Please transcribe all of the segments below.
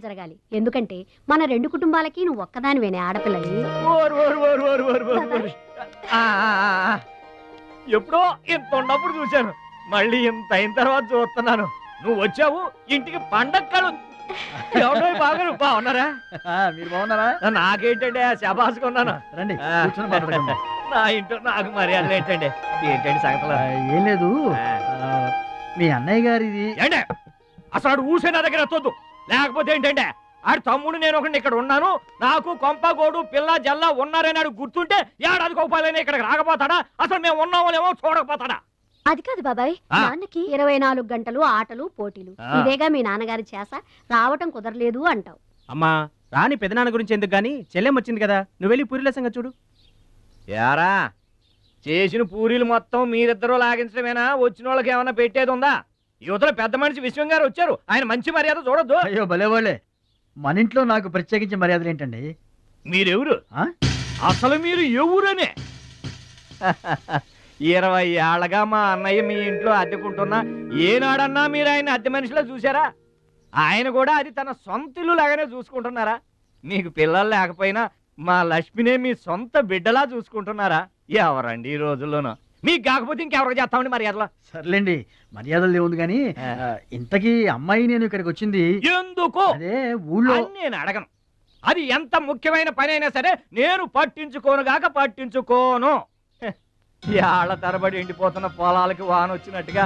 జరగాలి. ఎందుకంటే మన 2 కుటుంబాలకి నువ్వు ఒక్కదానివేనే ఆడపిల్లని. ఎప్పుడో ఇంత ఉన్నప్పుడు చూశాను, మళ్ళీ ఇంత అయిన తర్వాత చూస్తున్నాను. నువ్వు వచ్చావు ఇంటికి పండగ కలు. బాగున్నారా? మీరు బాగున్నారా? నాకేంటండి శబాసుకున్నాను. రండి నా ఇంట్లో నాకు మర్యాద ఏంటండి? ఏంటండి సంగతులు? ఏం లేదు, మీ అన్నయ్య గారిది. ఏంటే అసలు ఆడు ఊసే నా దగ్గర ఎత్తొద్దు. లేకపోతే ఏంటంటే ఆడు తమ్ముడు నేను ఒకటి ఇక్కడ ఉన్నాను, నాకు కొంప గోడు పిల్ల జల్ల ఉన్నారని ఆడు గుర్తుంటే ఏడాది కోపాలని ఇక్కడికి రాకపోతాడా? అసలు మేము ఉన్నామోలేమో చూడకపోతాడా? అది కాదు బాబాయ్, నాన్నకి 24 గంటలు ఆటలు పోటీలు. ఇదేగా మీ నాన్నగారి చేస. రావటం కుదరలేదు అంటావు. అమ్మా రాని పెదనాన్న గురించి ఎందుకు గాని, చెల్లెం వచ్చింది కదా, నువ్వు వెళ్ళి పూరిల సంగతి చూడు. యారా చేసిన పూరీలు మొత్తం మీరిద్దరూ లాగించడమేనా? వచ్చిన వాళ్ళకి ఏమన్నా పెట్టేది ఉందా? యువతల పెద్ద మనిషి విశ్వం గారు వచ్చారు, ఆయన మంచి మర్యాద చూడొద్దు. అయ్యో భలేవాళ్ళే, మన ఇంట్లో నాకు ప్రత్యేకించి మర్యాదలు ఏంటండి? మీరెవరు? అసలు మీరు ఎవరనే? 20 ఏళ్ళగా మా అన్నయ్య మీ ఇంట్లో అద్దెకుంటున్నా ఏనాడన్నా మీరు ఆయన అద్దె మనిషిలో చూసారా? ఆయన కూడా అది తన సొంత ఇల్లు లాగానే చూసుకుంటున్నారా? మీకు పిల్లలు లేకపోయినా మా లక్ష్మినే మీ సొంత బిడ్డలా చూసుకుంటున్నారా? ఎవరండి ఈ రోజుల్లోనూ? మీకు కాకపోతే ఇంకెవరికి చేస్తామండి మర్యాదలో? సర్లేండి, మర్యాదలు ఏముంది కానీ ఇంతకీ అమ్మాయి నేను ఇక్కడికి వచ్చింది ఎందుకు? అదే ఊళ్ళో. నేను అడగను. అది ఎంత ముఖ్యమైన పని అయినా సరే నేను పట్టించుకోనుగాక పట్టించుకోను. ఏళ్ల తరబడి ఎండిపోతున్న పొలాలకి వాన వచ్చినట్టుగా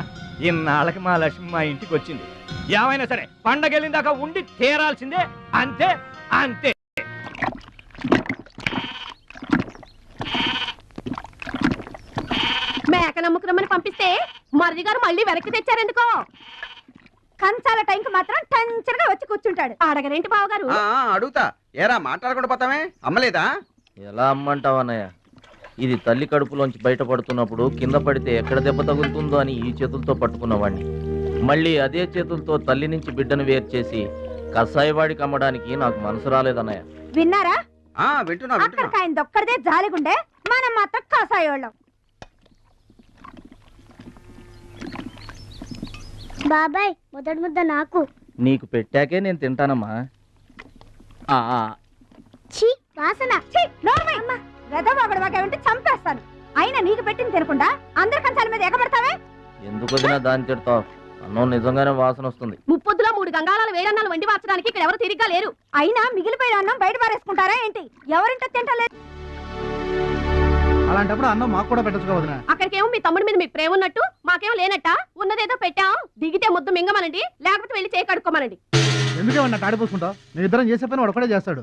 ఇన్నాళ్ళకి మా లక్ష్మి మా ఇంటికి వచ్చింది. ఏమైనా సరే పండగెళ్ళిన దాకా ఉండి తీరాల్సిందే, అంతే అంతే. మేక నమ్ముకురమ్మని పంపిస్తే మరిది గారు మళ్ళీ వెనక్కి తెచ్చారెందుకో? కంచాల టైంకి మాత్రం టంచరగా వచ్చి కూర్చుంటాడు. అడగరేంటి బావగారు? అడుగుతా. ఏరా మాట్లాడకుండా పోతామే? అమ్మలేదా? ఎలా అమ్మంటావు అన్నయ్య? ఇది తల్లి కడుపులోంచి బయటపడుతున్నప్పుడు కింద పడితే ఎక్కడ దెబ్బ తగులుతుందో అని ఈ చేతులతో పట్టుకున్నవాడిని, మళ్ళీ అదే చేతులతో తల్లి నుంచి బిడ్డను వేరు చేసి కసాయివాడికి అమ్మడానికి నాకు మనసు రాలేదన్నయ్య. విన్నారా? వింటున్నా. అక్కడికి ఆయన దొక్కడిదే జాలిగుండే, మనం మాత్రం కసాయోళ్ళం. బాబాయ్ మొదటి ముద్ద నాకు. నీకు పెట్టాకే నేను తింటానమ్మా. ఛీ వాసన. వెదవాగడవాగంటే చంపేస్తాను. అయినా నీకు పెట్టింది తినకుండా అందరి కంచాల మీద ఎగబడతావే? ఎందుకు వదినా దాన్ని తిడతావు? అన్నం నిజంగానే వాసన వస్తుంది. ముప్పొద్దులో 3 గంగాళాలు వేడన్నాలు వండి మార్చడానికి ఇక్కడ ఎవరు తిరిగ్గా లేరు. అయినా మిగిలిపోయిన అన్నం బయట పారేసుకుంటారా ఏంటి? ఎవరింటో తింటలేదు. అలాంటప్పుడు అన్నం మాకు కూడా పెట్టచ్చు కదా. అక్కడికేమో మీ తమ్ముడి మీద మీకు ప్రేమ ఉన్నట్టు, మాకేమో లేనట్ట. ఉన్నదేదో పెట్టాం, దిగితే ముద్దు మింగమనండి, లేకపోతే వెళ్ళి చేయి కడుక్కోమనండి. ఎందుకేమన్నా తాడిపోసుకుంటావు? నేను ఇద్దరం చేసే పని వాడు ఒకటే చేస్తాడు.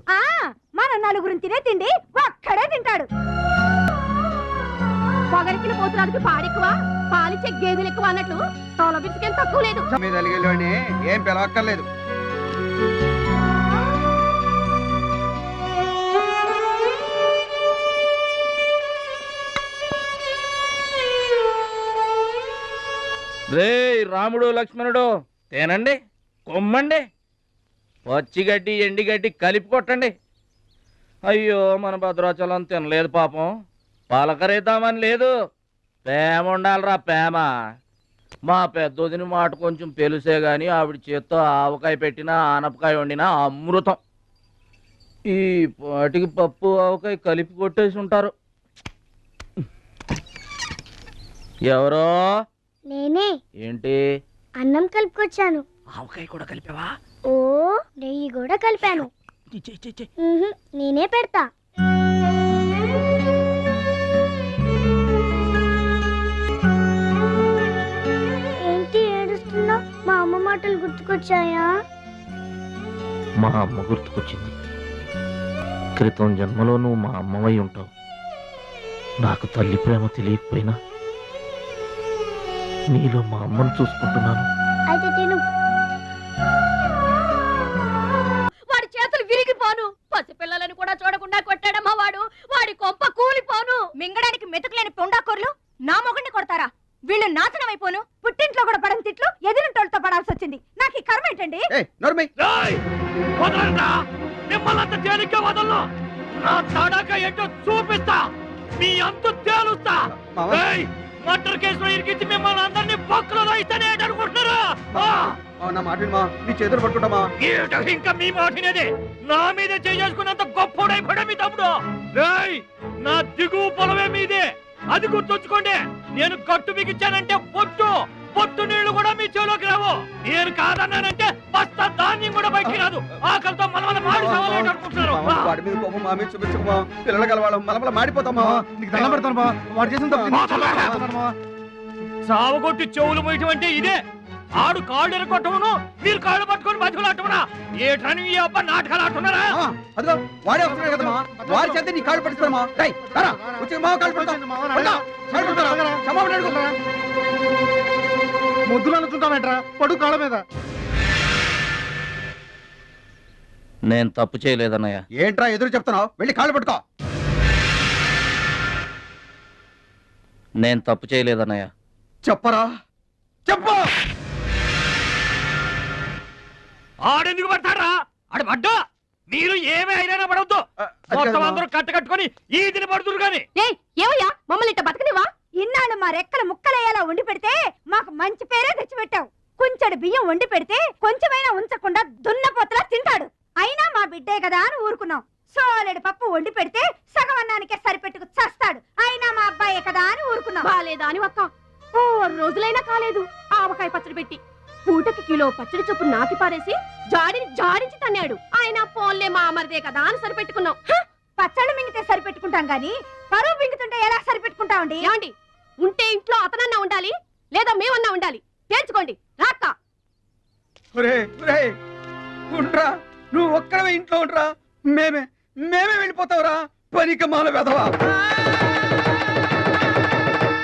మన నలుగురిని తినే తిండి ఒక్కడే తింటాడు. పొగరికిన పోతురాలకి పాడెక్కువ, పాలిచ్చే గేదెలు ఎక్కువ అన్నట్లు తోల బిడ్డకేం తక్కువ లేదు. ఏం పిలవక్కర్లేదు. రే రాముడు లక్ష్మణుడు, తేనండి, కొమ్మండి, పచ్చిగడ్డి ఎండిగడ్డి కలిపి కొట్టండి. అయ్యో మన భద్రాచలం తినలేదు పాపం, పలకరేద్దామని లేదు. ప్రేమ ఉండాలిరా ప్రేమ. మా పెద్దోదిని మాట కొంచెం పెలుసే గాని ఆవిడ చేత్తో ఆవకాయ పెట్టినా ఆనపకాయ వండినా అమృతం. ఈ పాటికి పప్పు ఆవకాయ కలిపి కొట్టేసి ఉంటారు. ఎవరో? నేనే. ఏంటి? అన్నం కలుపుకొచ్చాను. ఆవకాయ కూడా కలిపావా? ఓ నెయ్యి కూడా కలిపాను. నేనే పెడతా. ఏంటి ఏడుస్తున్నావు? మా అమ్మ మాటలు గుర్తుకొచ్చాయా? మా అమ్మ గుర్తుకొచ్చింది. క్రితం జన్మలో నువ్వు మా అమ్మవై ఉంటావు. నాకు తల్లి ప్రేమ తెలియకపోయినా నీలో మా అమ్మను చూసుకుంటున్నాను. అయితే తిను. వాడి చేతులు విరిగిపోను. పసిపిల్లలను కూడా చూడకుండా కొట్టాడమ్మా వాడు. వాడి కొంప కూలిపోను. మింగడానికి మెతుకులేని పొండాకూరలు నా మొగుడిని కొడతారా? వీళ్ళు నాశనం అయిపోను. పుట్టింట్లో కూడా పడని తిట్లు ఎదిరింటోళ్ళతో పడాల్సి వచ్చింది. నాకు ఈ కర్మ ఏంటండి? మిమ్మల్ని తేలిగ్గా వదలను. నా తడక ఏంటో చూపిస్తా, మీ అంతు తేలుస్తా. మర్డర్ కేసులో ఇరికించి మిమ్మల్ని అందరినీ బొక్కలో వేయిస్తానే అనుకుంటున్నారా? నా మాట విను మావా, నీ చేతులు పట్టుకుంటామా? ఇంకా మీ మాటినేదే నా మీద చేసుకున్నంత గొప్పోడైపోయా మీ తమ్ముడు. రేయ్, నా దిగువ పొలమే మీదే, అది గుర్తుంచుకోండి. నేను గట్టు బిగించానంటే పొట్టు నీళ్లు కూడా మీ చెవులోకి రావు. నేను కాదన్నానంటే బస్తా ధాన్యం కూడా బయటికి రాదు. ఆకలితో మనమల మాడి చావాలని అనుకుంటున్నారు. వాడి మీద కోపం మా మీద చూపించకమా, పిల్లలు కలవాళ్ళం మలమల మాడిపోతామా. నీకు దండం పెడతాను బా, వాడు చేసిన తప్పు. చావగొట్టి చెవులు పోయటం అంటే ఇదే. ఆడు కాళ్ళు ఎరగొట్టమును, మీరు కాళ్ళు పట్టుకొని బతుకులాటమునా? ఏటని ఈ అబ్బ నాటకాలు ఆడుతున్నారా? అదిగో వాడే వస్తున్నాడు కదమ్మా, వాడి చేత నీ కాళ్ళు పట్టుకోమా. వచ్చి మావ కాళ్ళు పడతా, క్షమాపణ అడుగు. ముద్దులు అనుకుంటామేట్రా, పడు కాళ్ళ మీద. నేను తప్పు చేయలేదన్నయ్య. ఏంట్రా ఎదురు చెప్తున్నావు? వెళ్ళి కాళ్ళు పట్టుకో. నేను తప్పు చేయలేదన్నయ్య. చెప్పరా, చెప్పు. ఆడెందుకు పడతారా? ఆడు పడ్డా మీరు ఏమీ అయినా పడవద్దు. మొత్తం అందరూ కట్టుకొని ఈ దిన పడుతురు గాని. ఏమయ్యా మమ్మల్ని ఇట్ట బతకనివా? ఇన్నాళ్ళు మా రెక్కలు ముక్కలయ్యేలా వండి పెడితే మాకు మంచి పేరే తెచ్చిపెట్టావు. కొంచెడు బియ్యం వండి పెడితే కొంచెమైనా ఉంచకుండా దున్నపోతలా తింటాడు. అయినా మా బిడ్డే కదా అని ఊరుకున్నాం. సోలెడు పప్పు వండి పెడితే సగం అన్నానికే సరిపెట్టుకు చస్తాడు. అయినా మా అబ్బాయే కదా అని ఊరుకున్నాం. బాలేదా అని ఒక్క 4 రోజులైనా కాలేదు ఆవకాయ పచ్చడి పెట్టి పూటకి కిలో పచ్చడి చొప్పు నాకి పారేసి జాడించి తన్నాడు. ఆయన పోన్లే మా అమరదే కదా అని సరిపెట్టుకున్నాం. పచ్చళ్ళు మింగితే సరిపెట్టుకుంటాం గాని పరువు మింగుతుంటే ఎలా సరిపెట్టుకుంటామండి? ఏమండి, ఉంటే ఇంట్లో అతనన్నా ఉండాలి, లేదా మేమన్నా ఉండాలి. తేల్చుకోండి. రాక్క ఉండ్రా, నువ్వు ఒక్కడవే ఇంట్లో ఉండ్రా. మేమే వెళ్ళిపోతావురా. పనికి మాల వెధవా,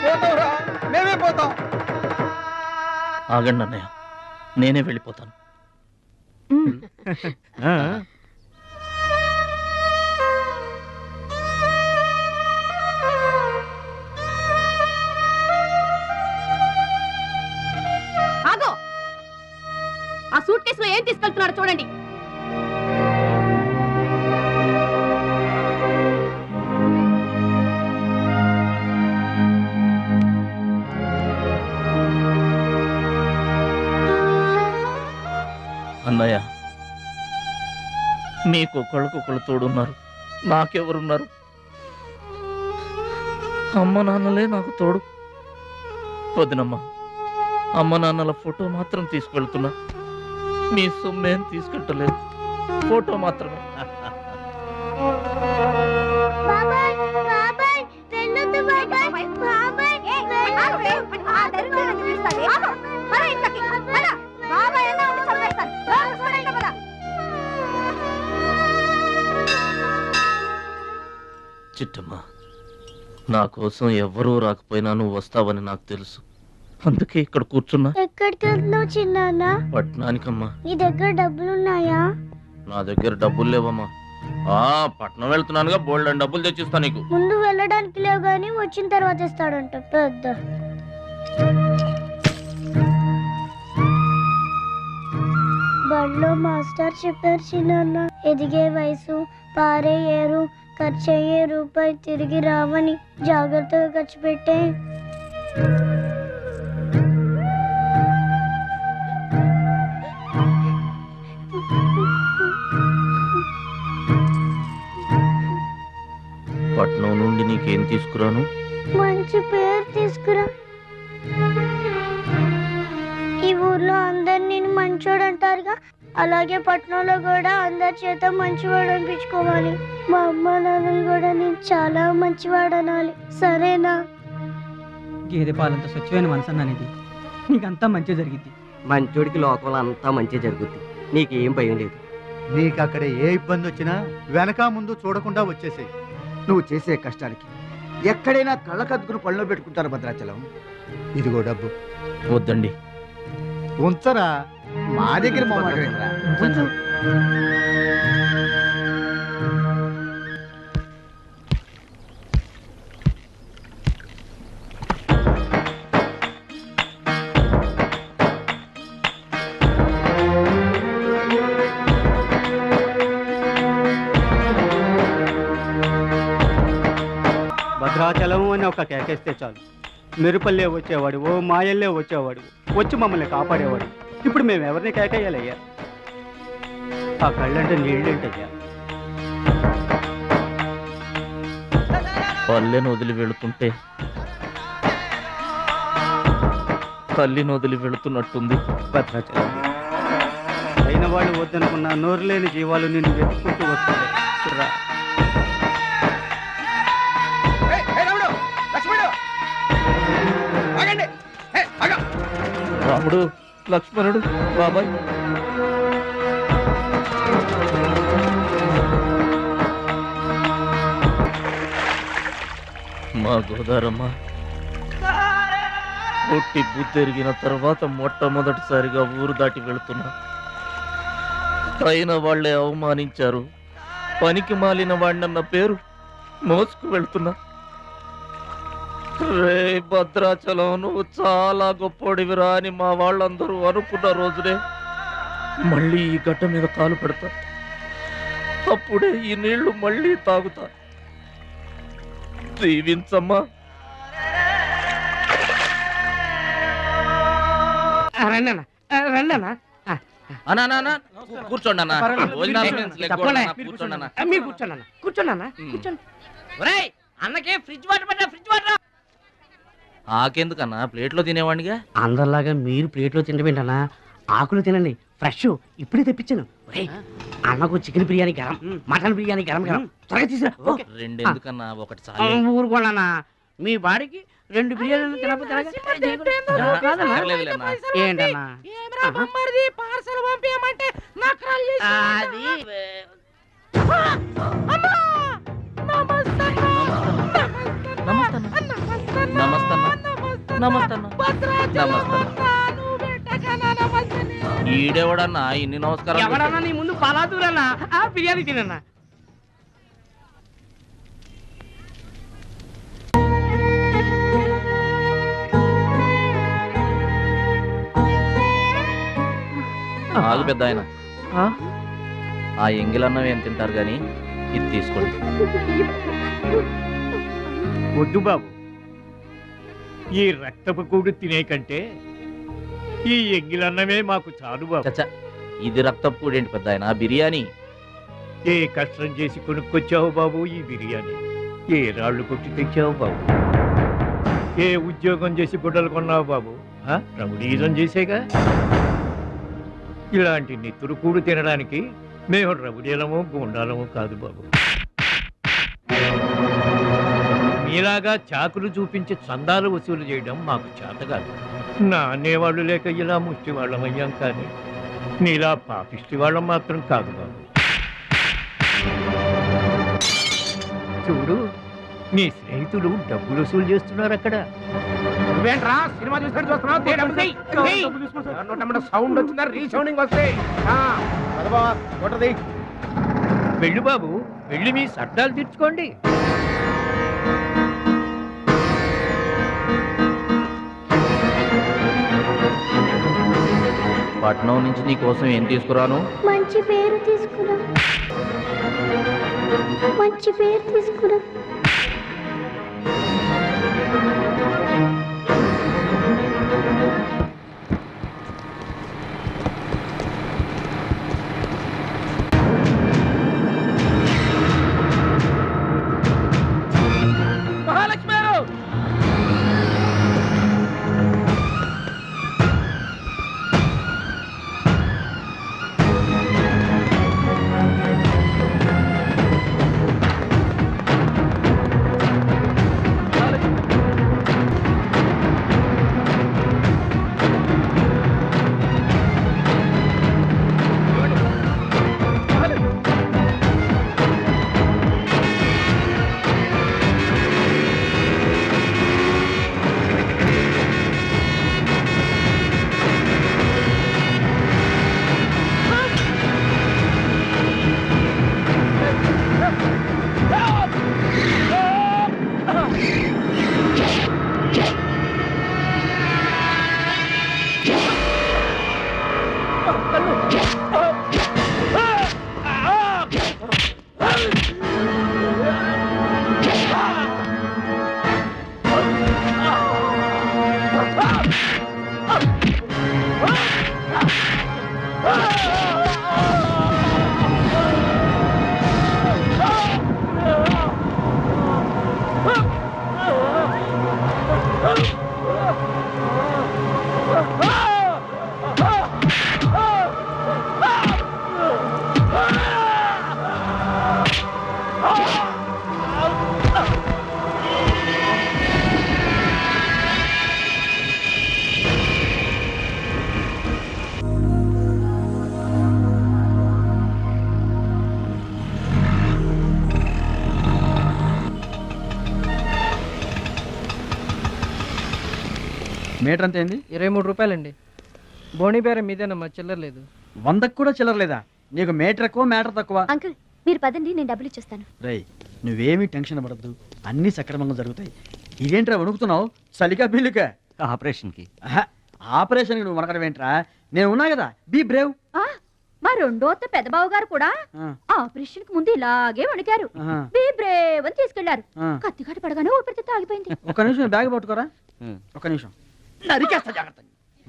పోతావురా. మేమే పోతాం. ఆగండి అన్నయ్య, నేనే వెళ్ళిపోతాను. ఆగో, ఆ సూట్ కేసులో ఏం తీసుకెళ్తున్నారో చూడండి. అన్నయ్య, మీకు ఒకళ్ళకొకళ్ళు తోడున్నారు, నాకెవరున్నారు? అమ్మ నాన్నలే నాకు తోడు. వదినమ్మ, అమ్మ నాన్నల ఫోటో మాత్రం తీసుకెళ్తున్నా. మీ సొమ్మేం తీసుకెళ్ళలేదు, ఫోటో మాత్రమే. బాబాయ్ బాబాయ్ వెళ్ళొద్దు బాబాయ్. బాబాయ్ చిట్టమ్మ, నా కోసం ఎవ్వరూ రాకపోయినా నువ్వు వస్తావని నాకు తెలుసు. అందుకే ఇక్కడ కూర్చున్నా. ఎక్కడికి వెళ్తున్నావు చిన్నాన్న? పట్నానికమ్మా. నీ దగ్గర డబ్బులున్నాయా? నా దగ్గర డబ్బులు లేవమ్మా. పట్నం వెళ్తున్నానుగా, బోల్డెన్ డబ్బులు తెచ్చిస్తా నీకు. ముందు వెళ్ళడానికి లేవు గానీ వచ్చిన తర్వాత ఇస్తాడంట పెద్ద. బడిలో మాస్టర్ చెప్పారు చిన్నాన్న, ఎదిగే వయసు, పారే ఏరు, ఖర్చయ్యే రూపాయి తిరిగి రావని. జాగ్రత్తగా ఖర్చు పెట్టే. పట్నం నుండి నీకేం తీసుకురాను? మంచి పేరు తీసుకురా. ఈ ఊర్లో అందరు నేను మంచోడు అంటారుగా, అలాగే పట్నంలో కూడా అందరి చేత మంచివాడు అనిపించుకోవాలి. మా అమ్మ నాన్నలు కూడా నేను చాలా మంచివాడు అనాలి. సరేనా? గేదె పాలంత స్వచ్ఛమైన మనసు అనేది నీకంతా మంచి జరిగింది. మంచోడికి లోకంలో అంతా మంచి జరుగుద్ది. నీకేం భయం లేదు. నీకు అక్కడ ఏ ఇబ్బంది వచ్చినా వెనక ముందు చూడకుండా వచ్చేసేయ్. నువ్వు చేసే కష్టానికి ఎక్కడైనా కళ్ళకద్దుకుని పళ్ళలో పెట్టుకుంటారు భద్రాచలం. ఇదిగో డబ్బు. వద్దండి. ఉంచరా. మా దగ్గర మా మాట వినరా? ఉంచు. భద్రాచలం అని ఒక కేకేస్తే చాలు, మెరుపల్లే వచ్చేవాడు ఓ మాయల్లే వచ్చేవాడు వచ్చి మమ్మల్ని కాపాడేవాడు. ఇప్పుడు మేము ఎవరిని కేకేయాలయ్యా? ఆ కళ్ళంటే నీళ్ళేంటయ్యా? పల్లెను వదిలి వెళుతుంటే తల్లిని వదిలి వెళుతున్నట్టుంది. భద్రాచలం అయిన వాళ్ళు వద్దనుకున్న నోరు లేని జీవాలు నిన్ను వెతుక్కుంటూ వస్తుంది. చూడరా. రాముడు, లక్ష్మణుడు, బాబాయ్. మా గోదారమ్మ పుట్టి బుద్ధెరిగిన తర్వాత మొట్టమొదటిసారిగా ఊరు దాటి వెళుతున్నా. అయిన వాళ్లే అవమానించారు. పనికి మాలిన వాడినన్న పేరు మోసుకు వెళ్తున్నా. రే భద్రాచలం, నువ్వు చాలా గొప్పోడివిరా అని మా వాళ్ళందరూ అనుకున్న రోజునే మళ్ళీ ఈ గడ్డ మీద కాలు పెడతా. అప్పుడే ఈ నీళ్లు మళ్ళీ తాగుతా. దీవించమ్మా. కూర్చోండి అన్న. అన్నకే ఫ్రిడ్జ్ వాటర్ పడ్డా, ఫ్రిడ్జ్ వాటర్. ఆకెందుకన్నా, ప్లేట్లో తినేవాడిగా. అందరిలాగా మీరు ప్లేట్లో తినబెంటనా? ఆకులు తినండి, ఫ్రెష్ ఇప్పుడే తెప్పించాను. అన్నకు చికెన్ బిర్యానీ గరం, మటన్ బిర్యానీ గరం గరం. త్వరగా తీసుకురా. రెండు ఎందుకన్నా, ఒకటి చాలు. ఊరుకోండి, మీ బాడీకి 2 బిర్యానీలు తినకపోతే ఏంటన్నా? ఈడెవడన్నా ఇన్ని నమస్కారం? ఎవడన్నా నీ ముందు పలాదూరన్నా ఆ బిర్యానీ తినన్నా. ఆగు పెద్ద ఆయన, ఆ ఎంగిలన్నం ఏం తింటారు గాని ఇది తీసుకోండి. వద్దు బాబు, ఈ రక్తపు కూడు తినే కంటే ఈ ఎంగిలన్నమే మాకు చాలు బాబు. చచ్చా, ఇది రక్తపు కూడేంటి పెద్ద ఆయన? బిర్యానీ. ఏ కష్టం చేసి కొనుక్కొచ్చావు బాబు ఈ బిర్యానీ? ఏ రాళ్ళు కొట్టి తెచ్చావు బాబు? ఏ ఉద్యోగం చేసి గుడ్డలు కొన్నావు బాబు? రౌడీజం చేసేగా. ఇలాంటి నెత్తురు కూడు తినడానికి మేము రౌడీలము గూండాలము కాదు బాబు. మీలాగా చాకులు చూపించి చందాలు వసూలు చేయడం మాకు చేత కాదు. నా అనేవాళ్ళు లేక ఇలా ముష్టి వాళ్ళం అయ్యాం, కానీ నీలా పాపిష్టి వాళ్ళం మాత్రం కాదు బాబు. చూడు, నీ స్నేహితులు డబ్బులు వసూలు చేస్తున్నారు అక్కడ. సినిమా సౌండ్ వచ్చిందా? రీసౌండింగ్ వస్తాయి. వెళ్ళు బాబు, వెళ్ళి మీ సర్దాలు తీర్చుకోండి. పట్నం నుంచి నీ కోసం ఏం తీసుకురాను? మంచి పేరు తీసుకురా, మంచి పేరు తీసుకురా. మీటర్ అంత ఏంది? 23 రూపాయలండి. బోణి బేరం మీదేనమ్మా, చిల్లర లేదు. 100కు కూడా చిల్లర లేదా? నీకు మీటర్ ఎక్కువ మ్యాటర్ తక్కువ. అంకుల్ మీరు పదండి, నేను డబ్బులు ఇచ్చేస్తాను. రేయ్ నువ్వేమీ టెన్షన్ పడద్దు, అన్నీ సక్రమంగా జరుగుతాయి. ఇదేంట్రా వణుకుతున్నావు? చలికా బిల్లుకా? ఆపరేషన్కి. ఆపరేషన్కి నువ్వు వనకడం ఏంట్రా? నేను ఉన్నా కదా, బీ బ్రేవ్. మా రెండో పెద్దబాబు గారు కూడా ఆపరేషన్ కి ముందు ఇలాగే వణికారు. బీ బ్రేవ్ అని తీసుకెళ్లారు. కత్తికాట పడగానే ఊపిరితిత్తు ఆగిపోయింది. ఒక నిమిషం బ్యాగ్ పట్టుకోరా, ఒక నిమిషం. నరికేస్తా జాగ్రత్త.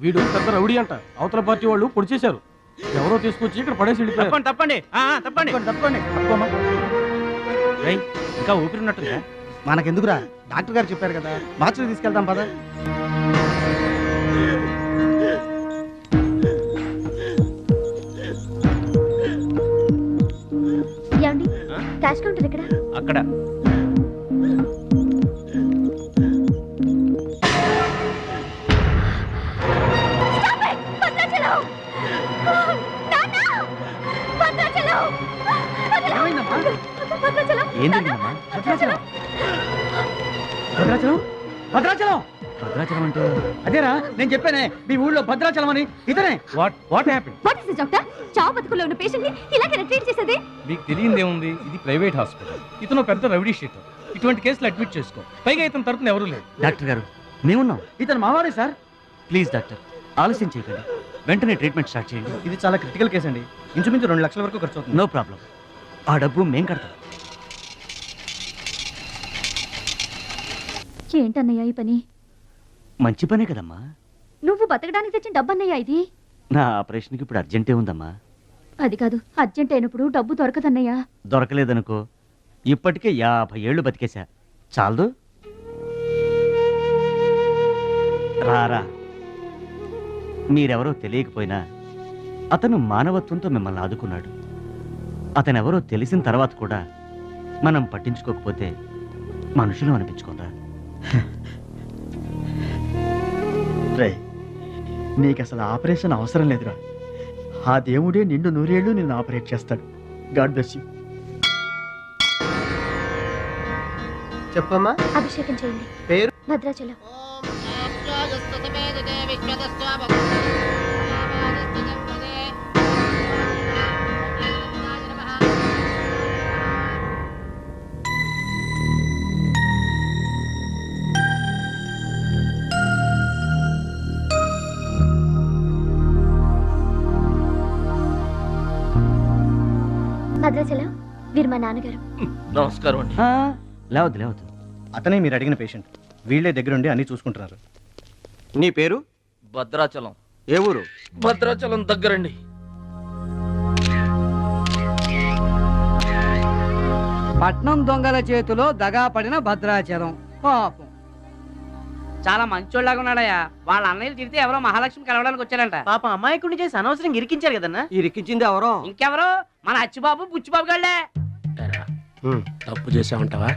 వీడు పెద్ద రౌడీ అంట, అవతల పార్టీ వాళ్ళు పొడి చేశారు. ఎవరో తీసుకొచ్చి ఇక్కడ పడేసి వెళ్ళిపోయారు. తప్పండి తప్పండి. ఇంకా ఊపిరి ఉన్నట్టుందా? మనకెందుకురా, డాక్టర్ గారు చెప్పారు కదా, మార్చికి తీసుకెళ్దాం పద. ఏమండి క్యాష్ కౌంటర్ ఎక్కడ? అక్కడ. ఏం జరిగిందమ్మా? భద్రాచలం భద్రాచలం భద్రాచలం అంటే అదేరా నేను చెప్పానే, మీ ఊళ్ళో భద్రాచలం అని. ఇతనే. What happened? What is this doctor? చావు బతుకుల్లో ఉన్న పేషెంట్ ని ఇలాగే ట్రీట్ చేసేది? మీకు తెలియదేముంది, ఇది ప్రైవేట్ హాస్పిటల్. ఇతను పెద్ద రౌడీ షీటర్. ఇటువంటి కేసులు అడ్మిట్ చేసుకో. పైగా ఇతను తరపున ఎవరూ లేదు. డాక్టర్ గారు మేమున్నాం. ఇతను మావాడే సార్. ప్లీజ్ డాక్టర్ ఆలస్యం చేయకండి, వెంటనే ట్రీట్మెంట్ స్టార్ట్ చేయండి. ఇది చాలా క్రిటికల్ కేసు అండి, ఇంచుమించు 2 లక్షల వరకు ఖర్చు అవుతుంది. నో ప్రాబ్లం, ఆ డబ్బు మేం కడతాం. ఏంటన్నయ్య ఈ పని? మంచి పనే కదమ్మా. నువ్వు బతకడానికి తెచ్చిన డబ్బు అన్నయ్య ఇది. నా ఆపరేషన్కి ఇప్పుడు అర్జెంటే ఉందమ్మా. అది కాదు, అర్జెంట్ అయినప్పుడు డబ్బు దొరకదన్నయ్యా. దొరకలేదనుకో, ఇప్పటికే 50 ఏళ్ళు బతికేశా, చాలదు. రారా, మీరెవరో తెలియకపోయినా అతను మానవత్వంతో మిమ్మల్ని ఆదుకున్నాడు. అతనెవరో తెలిసిన తర్వాత కూడా మనం పట్టించుకోకపోతే మనుషులు అనిపించుకోరా. రేయ్ నీకు అసలు ఆపరేషన్ అవసరం లేదురా. ఆ దేవుడే నిండు 100 ఏళ్ళు నిన్ను ఆపరేట్ చేస్తాడు. God bless you. చెప్పమ్మా. అభిషేకం చేయండి. పేరు? భద్రాచలం. భద్రాచలం వీరు మా నాన్నగారు. నమస్కారం అండి. లేవద్దు లేవద్దు, అతనే మీరు అడిగిన పేషెంట్. వీళ్ళే దగ్గరుండి అన్ని చూసుకుంటున్నారు. నీ పేరు? భద్రాచలం. ఏ ఊరు? భద్రాచలం దగ్గరండి. పట్నం దొంగల చేతిలో దగా పడిన భద్రాచలం పాపం. చాలా మంచోళ్ళగా ఉన్నాడయ్యా. వాళ్ళ అన్నయ్యలు తిరిగితే ఎవరో మహాలక్ష్మి కలవడానికి వచ్చారంట. పాప అమాయకుడిని చేసి అనవసరం ఇరికించారు కదన్నా. ఇరికించింది ఎవరో? ఇంకెవరు, మన అచ్చిబాబు బుచ్చిబాబు గాళ్లే. తప్పు చేసామంటావా?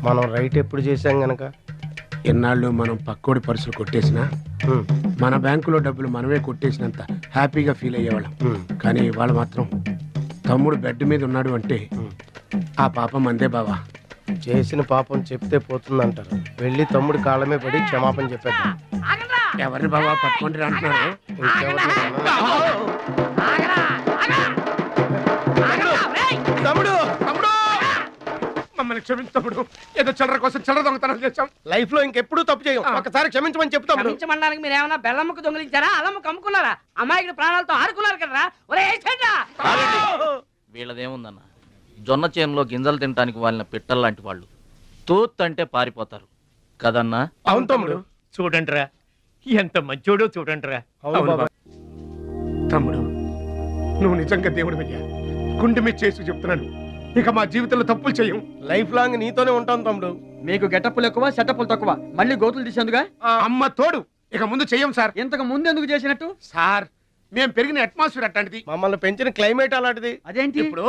మనం రైట్ ఎప్పుడు చేసాం గనక ఎన్నాళ్ళు మనం పక్కోడి పర్సులు కొట్టేసినా మన బ్యాంకులో డబ్బులు మనమే కొట్టేసినంత హ్యాపీగా ఫీల్ అయ్యేవాళ్ళం. కానీ వాళ్ళు మాత్రం తమ్ముడు బెడ్ మీద ఉన్నాడు అంటే ఆ పాపం అందే బావా. చేసిన పాపం చెప్తే పోతుందంటారు. వెళ్ళి తమ్ముడి కాళ్ళమే పడి క్షమాపణ చెప్పాడు. ఎవరిని బావా పట్టుకుంటారు అంటున్నారు? తమ్ముడు మమ్మల్ని క్షమించు తమ్ముడు, ఏదో చిల్లర కోసం చిల్లర దొంగతనం చేశాం. లైఫ్ లో ఇంకెప్పుడు తప్పు చేయం. ఒకసారి క్షమించమని చెప్తాం. క్షమించమనడానికి మీరు ఏమన్నా బెల్లమ్మకు దొంగిలించారా, అల్లమ్మకు అమ్ముకున్నారా? అమ్మాయికి ప్రాణాలతో ఆడుకున్నారు కదరా. ఒరే వీళ్ళదేముందన్న, జొన్న చేనులో గింజలు తినడానికి వాళ్ళని పిట్టల్లాంటి వాళ్ళు. తూత్ అంటే పారిపోతారు కదన్నా. అవును తమ్ముడు. చూడండిరా ఎంత మంచోడో చూడండిరా. తమ్ముడు నువ్వు నిజంగా దేవుడు అయ్యా. గుండె మీద చేసి చెప్తున్నాను, ఇక మా జీవితంలో తప్పులు చేయం. లైఫ్ లాంగ్ నీతోనే ఉంటాం తమ్ముడు. మీకు గెటప్పులు ఎక్కువ, సెటప్పులు తక్కువ. మళ్ళీ గోతులు తీసేందుగా అమ్మ తోడు. ఇక ముందు చెయ్యం సార్. ఇంతకు ముందు ఎందుకు చేసినట్టు? సార్ మేము పెరిగిన అట్మాస్ఫియర్ అట్లాంటిది, మమ్మల్ని పెంచిన క్లైమేట్ అలాంటిది. అదేంటి? ఇప్పుడు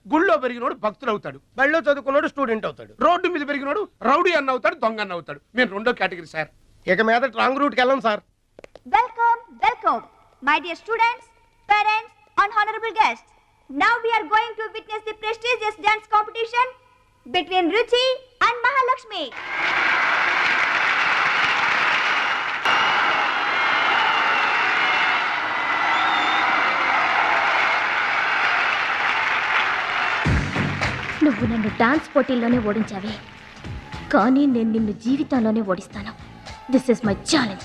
గుళ్ళో పెరిగినోడు భక్తుడు అవుతాడు, బళ్ళో చదువుకున్నాడు స్టూడెంట్ అవుతాడు, రోడ్డు మీద పెరిగినోడు రౌడీ అన్న అవుతాడు, దొంగ అన్న అవుతాడు. మేము రెండో కేటగిరీ సార్. ఇక మీద రాంగ్ రూట్కి వెళ్ళం sir. Welcome, welcome, my dear students, parents, and honorable guests. Now we are going to witness the prestigious dance competition between Ruchi and Mahalakshmi. నువ్వు నన్ను డాన్స్ పోటీల్లోనే ఓడించావే, కానీ నేను నిన్ను జీవితంలోనే ఓడిస్తాను. This is my challenge.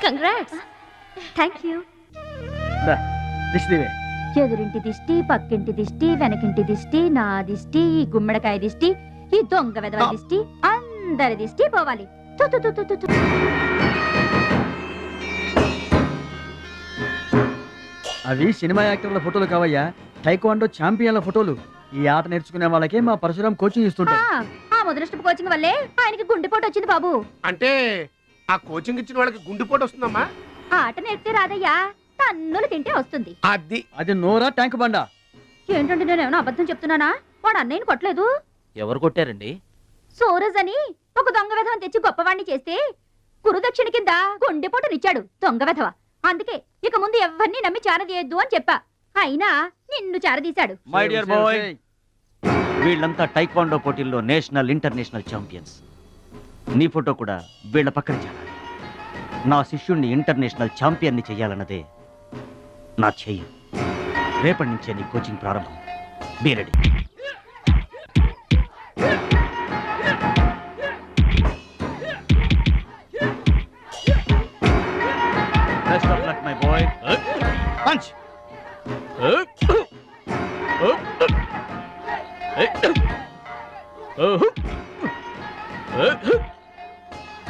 Congrats. Thank you. దిష్టివే ఎదురింటి దిష్టి, పక్కింటి దిష్టి, వెనకింటి దిష్టి, నా దిష్టి, ఈ గుమ్మడికాయ దిష్టి, ఈ దొంగ వెధవ దిష్టి, అందరి దిష్టి పోవాలి. తు, తు, తు, తు, తు, తు. అవి సినిమా యాక్టర్ల ఫోటోలు కావయ్యా, టైక్వాండో ఛాంపియన్ల ఫోటోలు. ఈ ఆట నేర్చుకునే వాళ్ళకే మా పరశురాం కోచింగ్ ఇస్తుంటారు. ఆ ముదృష్టపు కోచింగ్ వల్లే ఆయనకి గుండెపోటు వచ్చింది బాబు. అంటే ఆ కోచింగ్ ఇచ్చిన వాళ్ళకి గుండెపోటు వస్తుందమ్మా? ఆ ఆట నేర్పితే రాదయ్యా, తన్నులు తింటే వస్తుంది. అది నోరా ట్యాంక్ బండా. ఏంటంటే నేను ఏమైనా అబద్ధం చెప్తున్నానా? వాడు అన్నయ్యని కొట్టలేదు. ఎవరు కొట్టారండి? సూరజ్ అని ఒక దొంగ వెధవని తెచ్చి గొప్పవాణ్ణి చేస్తే గురుదక్షిణ కింద గుండెపోటునిచ్చాడు దొంగ వెధవ. అందుకే ఇక ముందు ఎవరిని నమ్మి చారదీయద్దు అని చెప్పా. అయినా నిన్ను చారదీశాడు. మై డియర్ బాయ్, వీళ్ళంతా టైక్వాండో పోటీల్లో నేషనల్ ఇంటర్నేషనల్ ఛాంపియన్స్. నీ ఫోటో కూడా వీళ్ళ పక్కన చేరాలి. నా శిష్యుణ్ణి ఇంటర్నేషనల్ ఛాంపియన్ని చెయ్యాలన్నదే నా ధ్యేయం. రేపటి నుంచే నీ కోచింగ్ ప్రారంభం. Be ready. Best of luck my boy. Punch.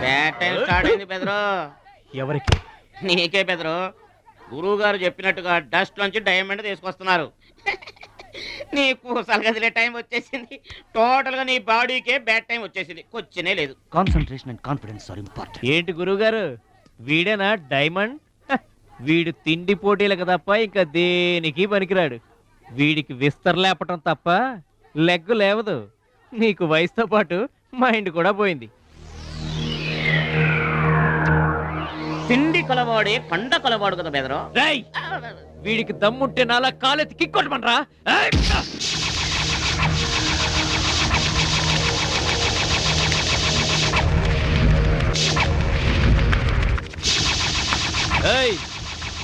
Bad time start అయింది బెదరు. ఎవరికి? నీకే బెదరు. గురువు గారు చెప్పినట్టుగా డస్ట్ నుంచి డైమండ్ తీసుకొస్తున్నారు. నీకు సలగదిలే టైం వచ్చేసింది. టోటల్ గా నీ బాడీకే బ్యాడ్ టైం వచ్చేసింది. కొచ్చినే లేదు. Concentration and confidence are important. ఏంటి గురువుగారు, వీడేనా డైమండ్? వీడు తిండి పోటీలకు తప్ప ఇంకా దేనికి పనికిరాడు. వీడికి విస్తర లేపటం తప్ప లెగ్గు లేవదు. నీకు వయసుతో పాటు మైండ్ కూడా పోయింది. తిండి కలవాడే కండ కలవాడు కదా బెదరు. రేయ్, వీడికి దమ్ముంటే నాలా కాలెత్తి కిక్కొట్టమనరా?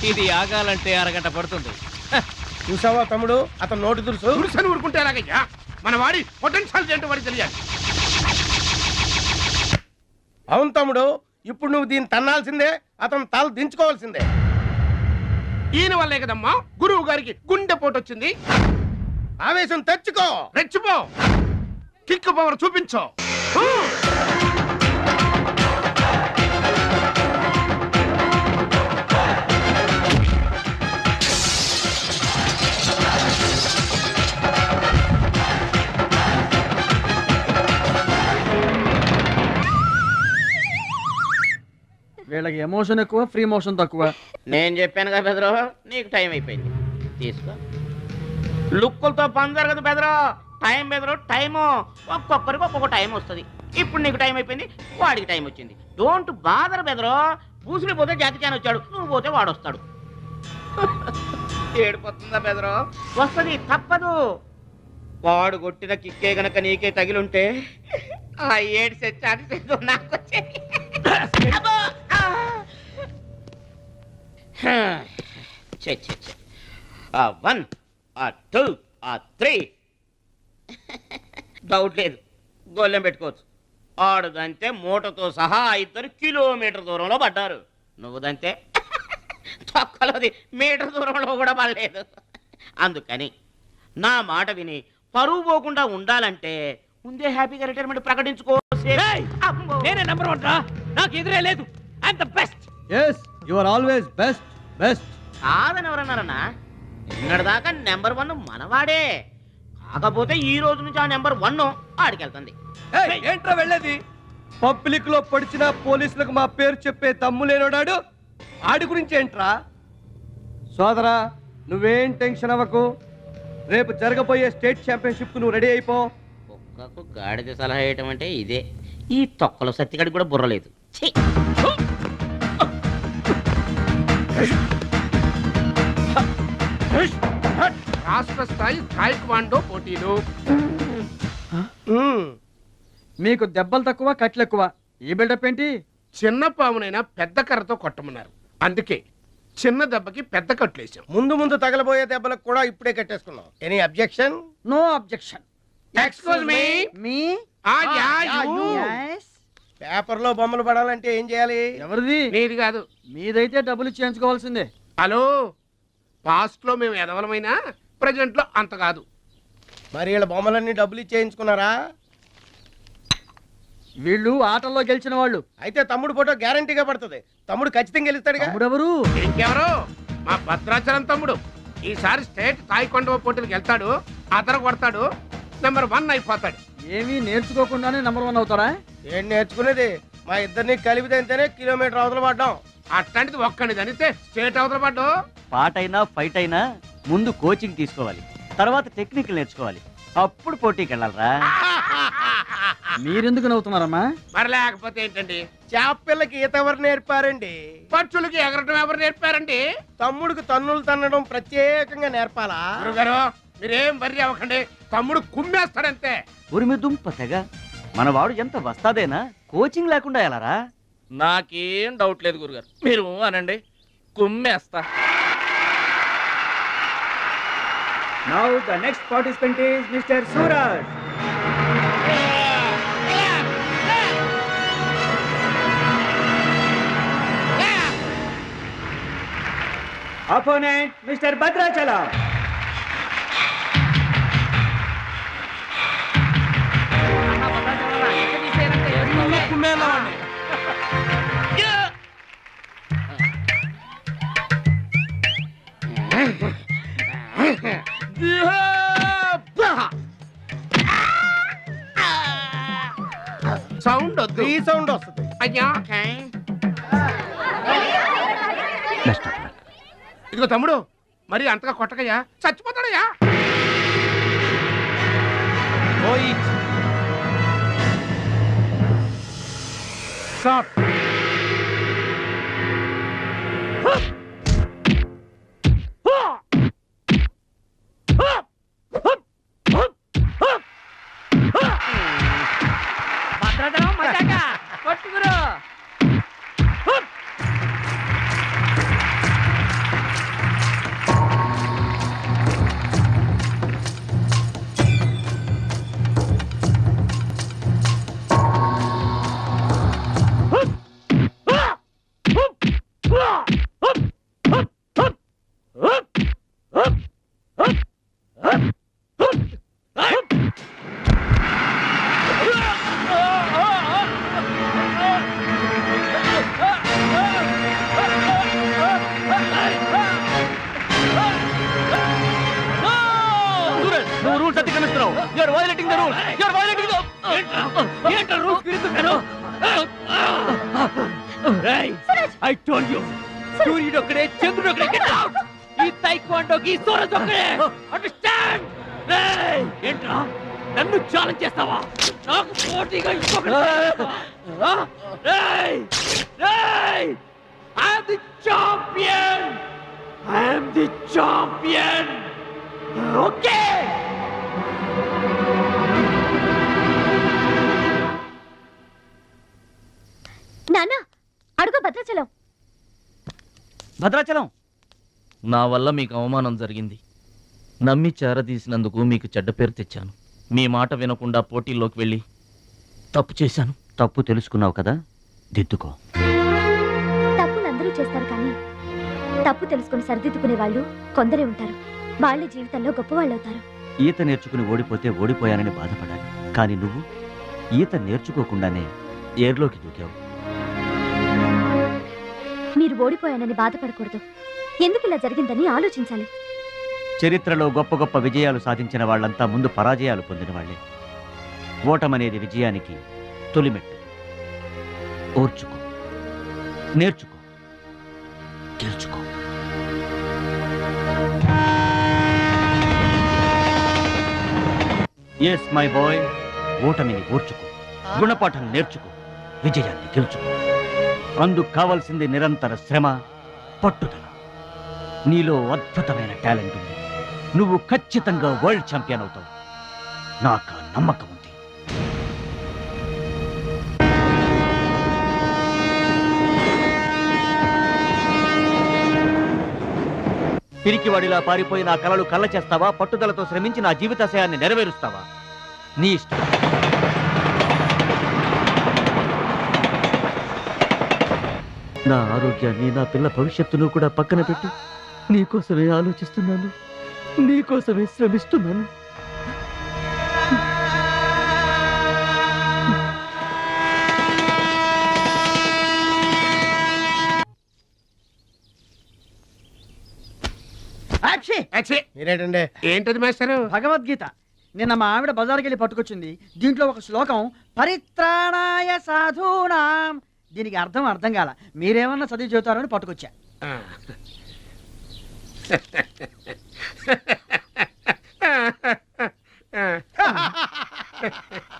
ఇది ఆగాలంటే అరగంట పడుతుంది. చూసావా తమ్ముడు, అతను నోటి దురుసని ఊరుకుంటే ఎలాగయ్యా? మన వాడి పొటెన్షియల్ ఏంటో వాడికి తెలియాలి. అవును తమ్ముడు, ఇప్పుడు నువ్వు దీన్ని తన్నాల్సిందే, అతను తల దించుకోవాల్సిందే. ఈయన వల్లే కదమ్మా గురువు గారికి గుండెపోటు వచ్చింది. ఆవేశం తెచ్చుకో, రెచ్చిపో, కిక్ పవర్ చూపించో. వీళ్ళకి ఎమోషన్ ఎక్కువ, ఫ్రీ మోషన్ తక్కువ. నేను చెప్పాను కదా బెదరు, నీకు టైం అయిపోయింది. తీసుకో. లుక్కులతో పని జరగదు బెదరు. టైం బెదరు, టైము. ఒక్కొక్కరికి ఒక్కొక్క టైం వస్తుంది. ఇప్పుడు నీకు టైం అయిపోయింది, వాడికి టైం వచ్చింది. డోంట్ బాదర్ బెదరు. పూసులు పోతే జాతికాని వచ్చాడు, నువ్వు పోతే వాడు వస్తాడు. ఏడిపోతుందా బెదరు? వస్తుంది, తప్పదు. వాడు కొట్టిన కిక్కే గనక నీకే తగిలుంటే ఆ ఏడు సెట్ నాకు వచ్చేది. ఆ 1 ఆ 2 ఆ 3 డౌట్ లేదు, గోళ్ళెం పెట్టుకోవచ్చు. ఆడుదంతే మూటతో సహా 2 కిలోమీటర్ దూరంలో పడ్డారు. నువ్వుదంతే తొక్కలోది మీటర్ దూరంలో కూడా పడలేదు. అందుకని నా మాట విని పరువు పోకుండా ఉండాలంటే ముందే హ్యాపీగా రిటైర్మెంట్ ప్రకటించుకో. నేనే నెంబర్ 1 రా, నాకు ఎదురే లేదు. I the best. yes you are always best. కాదని ఎవరన్నారన్నా? నిన్నటిదాకా నెంబర్ 1 మనవాడే. కాకపోతే ఈ రోజు నుంచి ఆ నెంబర్ 1 ఆడికెళ్తుంది. ఏంట్రా వెళ్ళేది? పబ్లిక్ లో పడిచిన పోలీసులకు మా పేరు చెప్పే తమ్ము లేనోడాడు. ఆడి గురించి ఏంట్రా? సోదరా, నువ్వేం టెన్షన్ అవ్వకు. రేపు జరగబోయే స్టేట్ ఛాంపియన్షిప్ నువ్వు రెడీ అయిపో. కుక్కకు గాడిద సలహా వేయటం అంటే ఇదే. ఈ తొక్కలో సత్తిగడికి కూడా బుర్రలేదు. ఛీ! రాష్ట్ర స్థాయి టైక్వాండో పోటీలు. మీకు దెబ్బలు తక్కువ, కట్లు ఎక్కువ. ఈ బిల్డప్ ఏంటి? చిన్న పామునైనా పెద్ద కర్రతో కొట్టమన్నారు. అందుకే చిన్న దెబ్బకి పెద్ద కట్లేసాం. ముందు ముందు తగలబోయే దెబ్బలకు కూడా ఇప్పుడే కట్టేసుకున్నాం. Any objection? No objection. Excuse me. మీ పేపర్ లో బొమ్మలు పడాలంటే ఏం చేయాలి? ఎవరిది? నీది కాదు. మీదైతే డబ్బులు చేయించుకోవాల్సిందే. హలో, పాస్ట్ లో మేము ఎదవలమైనా ప్రజెంట్ లో అంత కాదు. మరి వీళ్ళ బొమ్మలన్నీ డబ్బులు ఇచ్చేయించుకున్నారా? వీళ్ళు ఆటల్లో గెలిచిన వాళ్ళు. అయితే తమ్ముడు ఫోటో గ్యారంటీగా పడుతుంది. తమ్ముడు ఖచ్చితంగా గెలుస్తాడుగా. తమ్ముడెవరు? ఇంకెవరు? మా భద్రాచలం తమ్ముడు. ఈసారి స్టేట్ తాయికొండ పోటీలకు వెళ్తాడు, అదర కొడతాడు, నెంబర్ 1 అయిపోతాడు. ఏమీ నేర్చుకోకుండానే నెంబర్ 1 అవుతారా? ఏం నేర్చుకునేది? మా ఇద్దరిని కలిపితేనే కిలోమీటర్ అవతల పడ్డాం. అట్లాంటిది ఒక్కడిది అనితే స్టేట్ అవతల పడ్డు. పాట అయినా ఫైట్ అయినా ముందు కోచింగ్ తీసుకోవాలి, తర్వాత టెక్నిక్ నేర్చుకోవాలి, అప్పుడు పోటీకి వెళ్ళాలరా. మీరెందుకు నవ్వుతున్నారమ్మా? మరి లేకపోతే ఏంటండి? చేప పిల్లకి ఈత ఎవరు నేర్పారండి? పక్షులకి ఎగరటం ఎవరు నేర్పారండి? తమ్ముడికి తన్నులు తన్నడం ప్రత్యేకంగా నేర్పాలా? గురుగారు మీరేం వర్రీ అవ్వకండి, తమ్ముడు కుమ్మేస్తాడంతే. ఉరిమి దుంప తెగ మనవాడు ఎంత వస్తాదేనా, కోచింగ్ లేకుండా వెళ్ళారా? నాకేం డౌట్ లేదు గురుగారు, మీరు అనండి, కుమ్మేస్తా. Now the next participant is mister Suraj. Opponent mister Bhadrachalam. Sound వద్దు, ఈ సౌండ్ వస్తుంది. అయ్యా ఇదిగో తమ్ముడు, మరి అంతగా కొట్టకయ్యా, చచ్చిపోతాడయ్యా. స్టాప్. నువ్వు రూల్స్ అతిక్రమిస్తున్నావు. You are violating the rules. You are violating the ఏంట్రా రూల్స్ విరుస్తున్నావు? ఐ టోల్డ్ యు, సూర్యుడు ఒక్కడే, చంద్రుడు ఒక్కడే. Get out. ఈ తైక్వాండోకి సూరజ్ ఒక్కడే. అండర్స్టాండ్? ఏంట్రా నన్ను ఛాలెంజ్ చేస్తావా? నాకు పోటీగా ఇంకొకటి. I am the champion. I am the champion. Okay. నాన్న అడుగు భద్రాచలం. భద్రాచలం, నా వల్ల మీకు అవమానం జరిగింది. నమ్మి చేరదీసినందుకు మీకు చెడ్డ పేరు తెచ్చాను. మీ మాట వినకుండా పోటీల్లోకి వెళ్ళి తప్పు చేశాను. తప్పు తెలుసుకున్నావు కదా, దిద్దుకో. తప్పులు అందరూ చేస్తారు, కానీ తప్పు తెలుసుకుని సరిదిద్దుకునే వాళ్ళు కొందరే ఉంటారు. వాళ్ళ జీవితంలో గొప్పవాళ్ళు అవుతారు. ఈత నేర్చుకుని ఓడిపోతే ఓడిపోయానని బాధపడాలి, కానీ నువ్వు ఈత నేర్చుకోకుండానే ఏర్లోకి దూకావు. మీరు ఓడిపోయానని బాధపడకూడదు. ఎందుకు ఇలా జరిగిందని ఆలోచించాలి. చరిత్రలో గొప్ప గొప్ప విజయాలు సాధించిన వాళ్ళంతా ముందు పరాజయాలు పొందిన వాళ్ళే. ఓటమనేది విజయానికి తొలిమెట్టు. ఓర్చుకో, నేర్చుకో, గెలుచుకో. ఎస్ మై బాయ్, ఓటమిని ఓర్చుకో, గుణపాఠం నేర్చుకో, విజయాన్ని గెలుచుకో. అందుకు కావాల్సింది నిరంతర శ్రమ, పట్టుదల. నీలో అద్భుతమైన టాలెంట్ ఉంది. నువ్వు ఖచ్చితంగా వరల్డ్ ఛాంపియన్ అవుతావు. నాకు ఆ నమ్మకం ఉంది. పిరికివాడిలా పారిపోయి నా కలలు కళ్ళ చేస్తావా, పట్టుదలతో శ్రమించి నా జీవితాశయాన్ని నెరవేరుస్తావా? నీ ఇష్టం. నా ఆరోగ్యాన్ని, నా పిల్ల భవిష్యత్తును కూడా పక్కన పెట్టి నీకోసమే ఆలోచిస్తున్నాను, నీకోసమే శ్రమిస్తున్నాను. మీరేంటండి? ఏంటది మాస్టారు? భగవద్గీత నిన్న మా ఆవిడ బజార్కి వెళ్ళి పట్టుకొచ్చింది. దీంట్లో ఒక శ్లోకం పరిత్రాణాయ సాధూనాం, దీనికి అర్థం కాల. మీరేమన్నా చదివి చెబుతారని పట్టుకొచ్చా.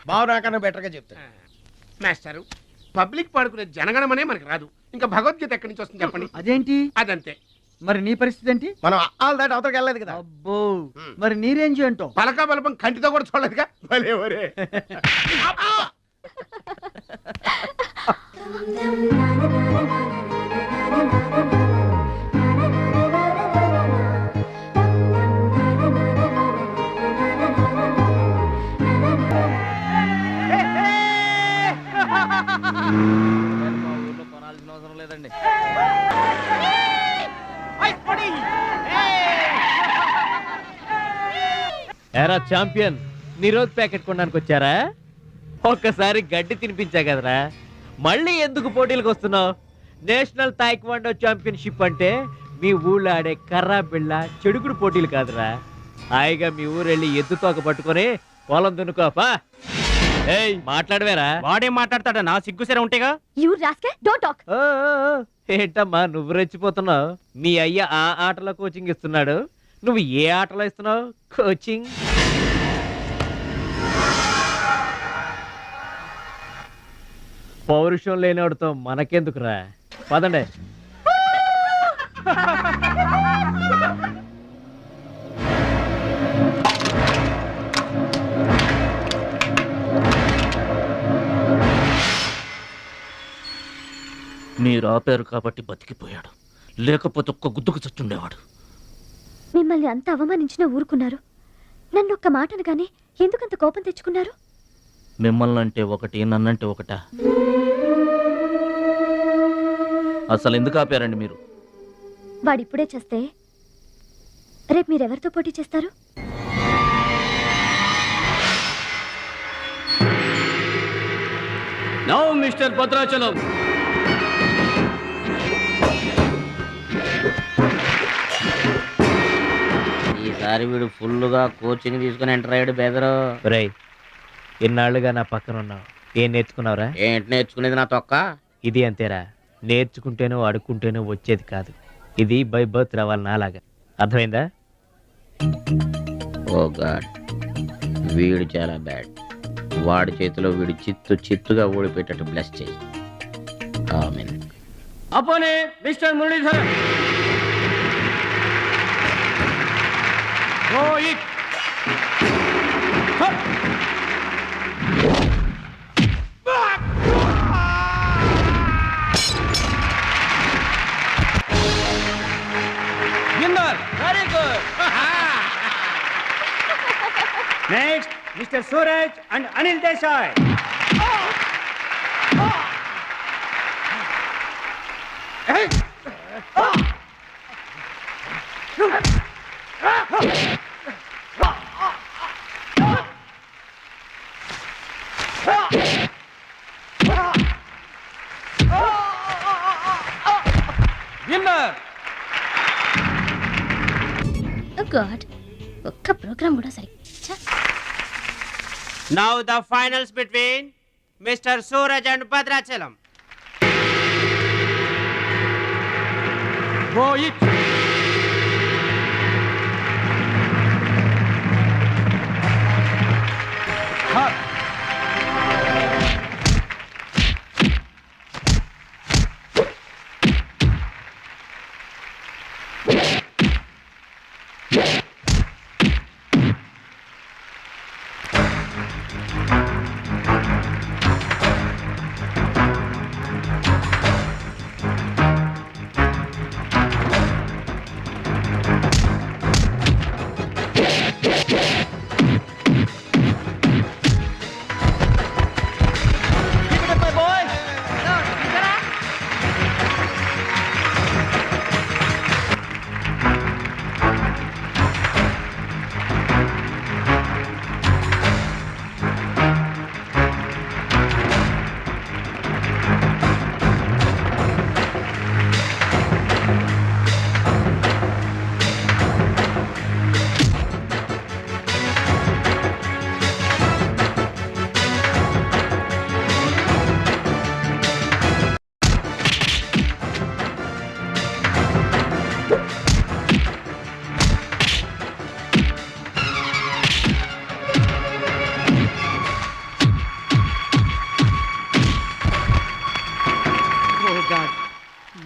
బావు నాకన్నా బెటర్గా చెప్తా. మాస్టారు, పబ్లిక్ పాడుకునే జనగణమనే మనకు రాదు, ఇంకా భగవద్గీత ఎక్కడి నుంచి వస్తుంది చెప్పండి. అదేంటి? అదంతే. మరి నీ పరిస్థితి ఏంటి? మనం ఆల్ దాటి అవతలకి వెళ్ళలేదు కదా. అబ్బో, మరి నీ రేంజ్ ఏంటో? పలక బలపం కంటితో కూడా చూడలేదుగా. భలే ఒరే. కొనాల్సిన అవసరం లేదండి. ఎరా ఛాంపియన్, నిరోధ్ ప్యాకెట్ కొనడానికి వచ్చారా? ఒక్కసారి గడ్డి తినిపించా కదరా, మళ్ళీ ఎందుకు పోటీలకు వస్తున్నావు? నేషనల్ తాయిక్వాండో ఛాంపియన్షిప్ అంటే మీ ఊళ్ళో ఆడే కర్రా బిళ్ళ చెడుగుడు పోటీలు కాదురా. హాయిగా మీ ఊరు వెళ్ళి ఎద్దు తోక పట్టుకొని పొలం దున్నుకోపా. ఏయ్, మాట్లాడవేరా? వాడేం మాట్లాడతాడా? నా సిగ్గుసెర ఉంటేగా. You rascal, don't talk. ఏంటమ్మా నువ్వు రెచ్చిపోతున్నావు? మీ అయ్య ఆ ఆటలో కోచింగ్ ఇస్తున్నాడు, నువ్వు ఏ ఆటలో ఇస్తున్నావు కోచింగ్? పౌరుషం లేనివాడితో మనకెందుకురా, పదండి. మీరు ఆపారు కాబట్టి బతికిపోయాడు, లేకపోతే ఒక్క గుద్దుకు చచ్చుండేవాడు. మిమ్మల్ని అంత అవమానించినా ఊరుకున్నారు. నన్ను ఒక్క మాటను గానీ ఎందుకంత కోపం తెచ్చుకున్నారు? మిమ్మల్ని అంటే ఒకటి, నన్నంటే ఒకటా? అసలు ఎందుకు ఆపారండి మీరు? వాడిప్పుడే చేస్తే రేపు మీరెవరితో పోటీ చేస్తారు? నౌ మిస్టర్ భద్రాచలం, ఈసారి వీడు ఫుల్గా కోచింగ్ తీసుకుని ఎంటర్ అయ్యాడు బెదరు. రేయ్, ఎన్నాళ్ళుగా నా పక్కన ఉన్నావు, ఏం నేర్చుకున్నావురా? ఏంటి నేర్చుకునేది నా తొక్క? ఇది అంతేరా, నేర్చుకుంటేనో అడుక్కుంటేనో వచ్చేది కాదు. ఇది బై బర్త్ రావాలి నాలాగా, అర్థమైందా? ఓ గాడ్, వీడు చాలా బ్యాడ్. వాడి చేతిలో వీడు చిత్తుగా ఓడిపోయేటట్టు బ్లెస్ చేయి. Amen. Opponent mister Muralidhar. Very good. Next mister Suraj and Anil Desai. Winner. God, ఒక్క ప్రోగ్రామ్ కూడా సరి. Now the finals between Mr. Suraj and Bhadrachalam. Go it.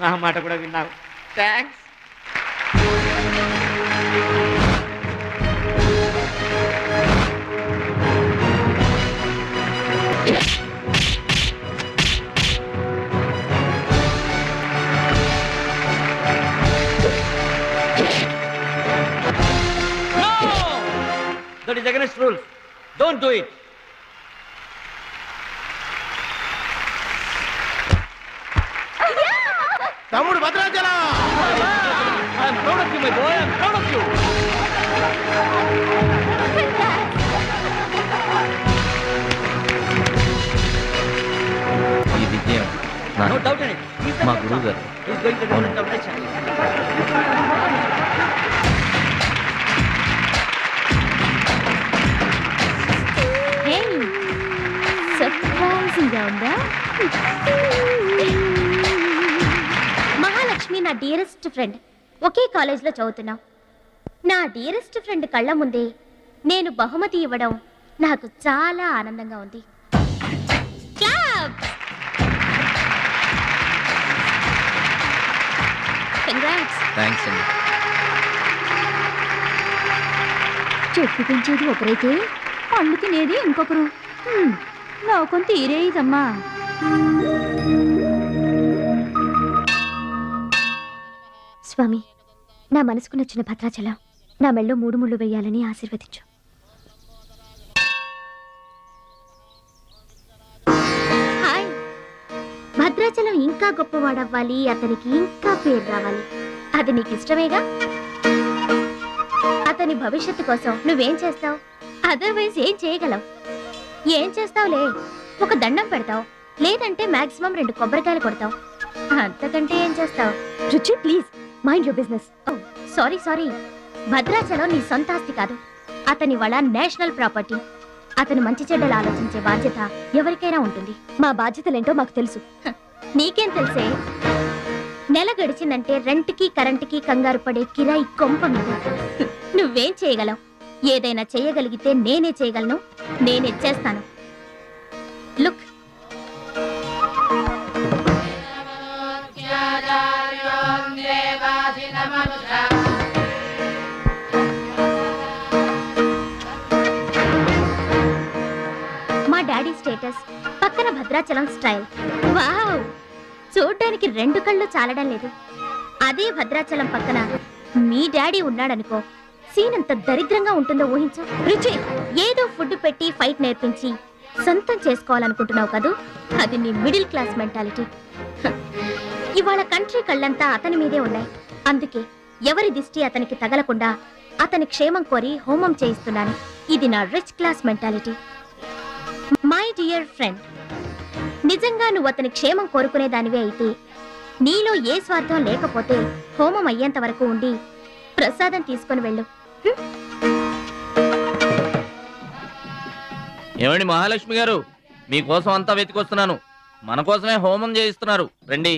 నా మాట కూడా విన్నావు. Thanks. That is against rules. Don't do it. తమ్ముడు Bhadrachalam. I am proud of you, my boy. I am proud of you. ఈ విజయం No నాకు doubt in it. He's the మా best గురువు one. గారు. He's going to the top nation. Surprising గా ఉందా? మహాలక్ష్మి నా డియరెస్ట్ ఫ్రెండ్. ఒకే కాలేజ్లో చదువుతున్నాం. నా డియరెస్ట్ ఫ్రెండ్ కళ్ళ ముందే నేను బహుమతి ఇవ్వడం నాకు చాలా ఆనందంగా ఉంది. కంగ్రాట్స్. థ్యాంక్స్ అండి. చెట్టు పెంచేది ఒకరైతే పళ్ళు తినేది ఇంకొకరు. లోకం తీరేదమ్మా. స్వామి, నా మనసుకు నచ్చిన భద్రాచలం నా మెళ్ళో 3 ముళ్ళు వేయాలని ఆశీర్వదించు. హాయ్. భద్రాచలం ఇంకా గొప్పవాడవ్వాలి, అతనికి ఇంకా పేరు రావాలి. అది నీకు ఇష్టమేగా? అతని భవిష్యత్తు కోసం నువ్వేం చేస్తావు? అదర్వైజ్ ఏం చేయగలవు? ఏం చేస్తావులే, ఒక దండం పెడతావు, లేదంటే మాక్సిమం 2 కొబ్బరికాయలు కొడతావు. అంతకంటే ఏం చేస్తావు? రుచి, please mind your business. Sorry. Bhadrachalam నీ సొంత ఆస్తి కాదు, అతని వాళ్ళ నేషనల్ ప్రాపర్టీ. అతను మంచి చెడ్డలు ఆలోచించే బాధ్యత ఎవరికైనా ఉంటుంది. మా బాధ్యతలేంటో మాకు తెలుసు. నీకేం తెలుసే? నెల గడిచిందంటే రెంట్కి కరెంటుకి కంగారు పడే కిరాయి కొంప మీద. నువ్వేం చేయగలవు? ఏదైనా చేయగలిగితే నేనే చేయగలను, నేనే చేస్తాను. లుక్, మా డాడీ స్టేటస్ పక్కన భద్రాచలం స్టైల్. వావ్, చూడ్డానికి 2 కళ్ళు చాలడం లేదు. అదే భద్రాచలం పక్కన మీ డాడీ ఉన్నాడనుకో, సీన్ అంత దరిద్రంగా ఉంటుందో ఊహించు. రుచి, ఏదో ఫుడ్ పెట్టి ఫైట్ నేర్పించి సొంతం చేసుకోవాలనుకుంటున్నావు కదూ, అది నీ మిడిల్ క్లాస్ మెంటాలిటీ. ఇవాళ కంట్రీ కళ్ళంతా అతని మీదే ఉన్నాయి. అందుకే ఎవరి దిష్టి అతనికి తగలకుండా అతని క్షేమం కోరి హోమం చేయిస్తున్నాను. ఇది నా rich class mentality. My dear friend, నిజంగా నువ్వు అతని క్షేమం కోరుకునే దానివే అయితే, నీలో ఏ స్వార్థం లేకపోతే హోమం అయ్యేంత వరకు ఉండి ప్రసాదం తీసుకొని వెళ్ళు. ఏమండి మహాలక్ష్మి గారు, మీకోసం అంతా వెతికొస్తున్నాను. మన కోసమే హోమం చేయిస్తున్నారు, రండి.